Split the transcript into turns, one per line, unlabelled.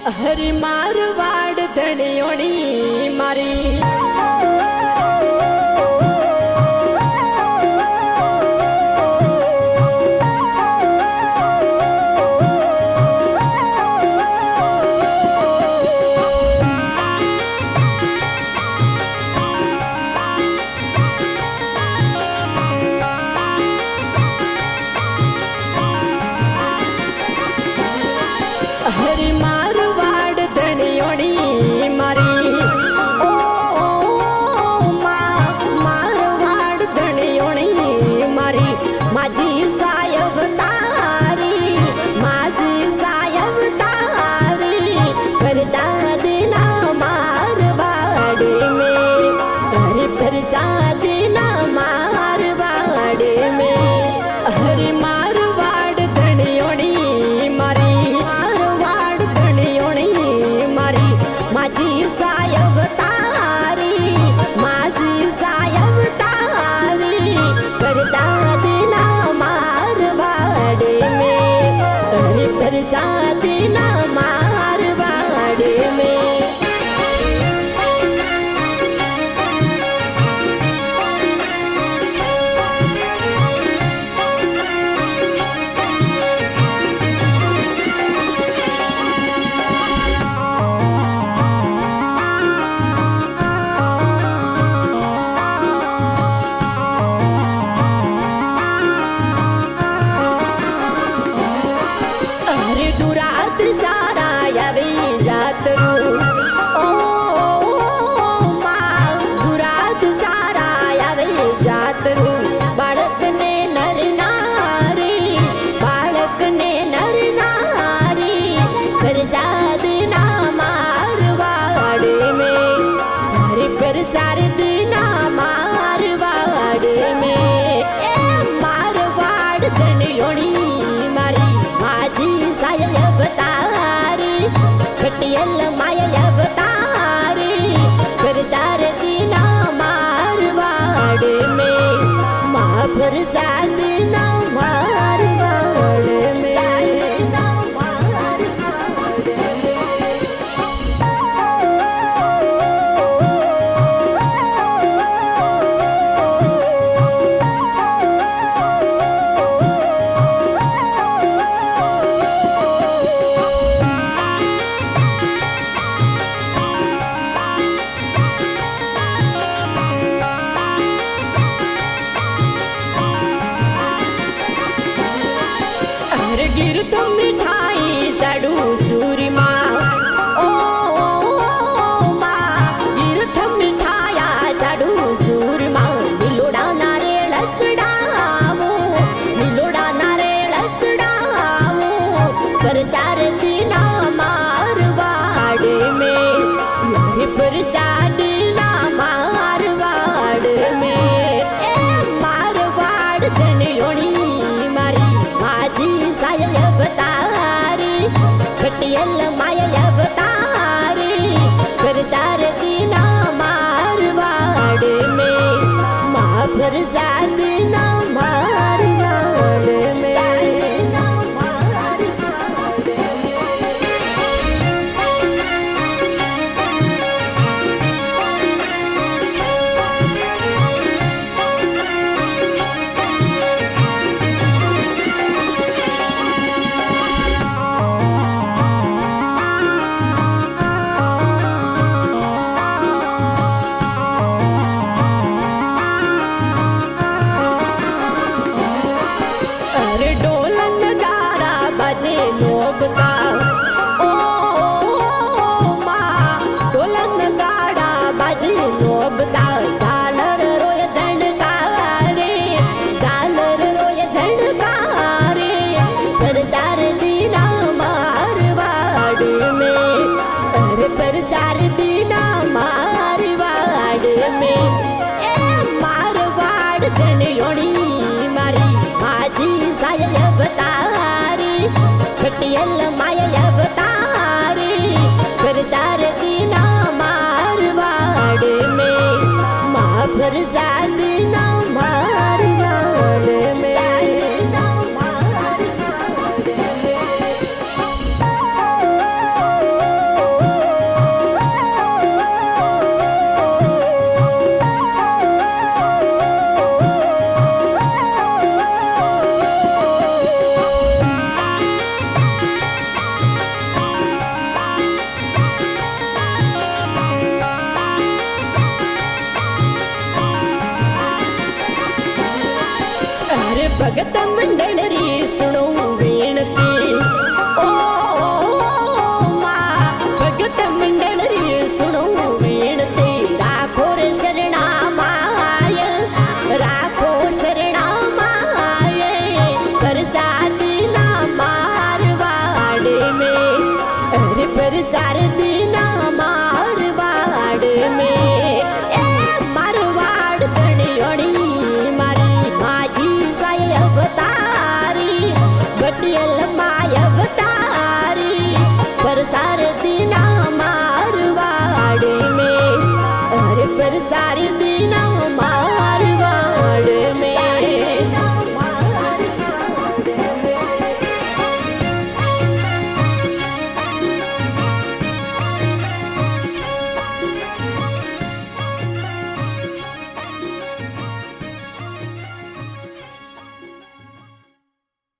हरी मारवाड़ धनियोणी मारी हरी मारवाड़ धनियोणी मारी ओ मारवाड़ धनियोणी मारी माझी सायब तारी पर जादना मारवाड़ में हरी पर जादना मारवाड़ में हरी मारवाड़ धनियोणी मारी माझी सायब तारी पर जादना मारवाड़ में अरे पर जादना मारवाड़ में दुरात सारा यावे जातरू ओ दुरात सारा यावे जातरू बाळकने नर नारी कर जादना मारवाड़ में हरे पर जादना मारवाड़ में मारवाड़ धनियोणी मारी माझी सायब तारी पटियल मायब तारी पर जादना मारवाड़ में पर जादना मारवाड़ में गिर तुम मिठाई चढ़ू सूरी माँ ओ माँ गिर तुम मिठाया चढ़ू सूरी माँ मिलोड़ा नारेल चढ़ावो पर चार दिना मारवाड़ में यारे पर जादना मारवाड़ में मारवाड़ धनियोणी मारी माझी सायब तारी पटियल मायब तारी पर जादना मारवाड़ में पर जादना मारवाड़ में बजे नोबता ओ माँ ढोलन गाड़ा बजे नोबता झालर रोय झणकारे पर चार दिना मारवाड़ में अरे पर चार दिना मारवाड़ में मारवाड़ धनियोणी मारी माझी सायब तारी पटियल मायब तारी पर जादना मारवाड़ में पर जादना मारवाड़ में पर सार दीना मारवाड़ में मारवाड़ धणियोड़ी मारी माझी साय अवतारी बटियल माय अवतारी पर सार दीना मारवाड़ में अरे पर सार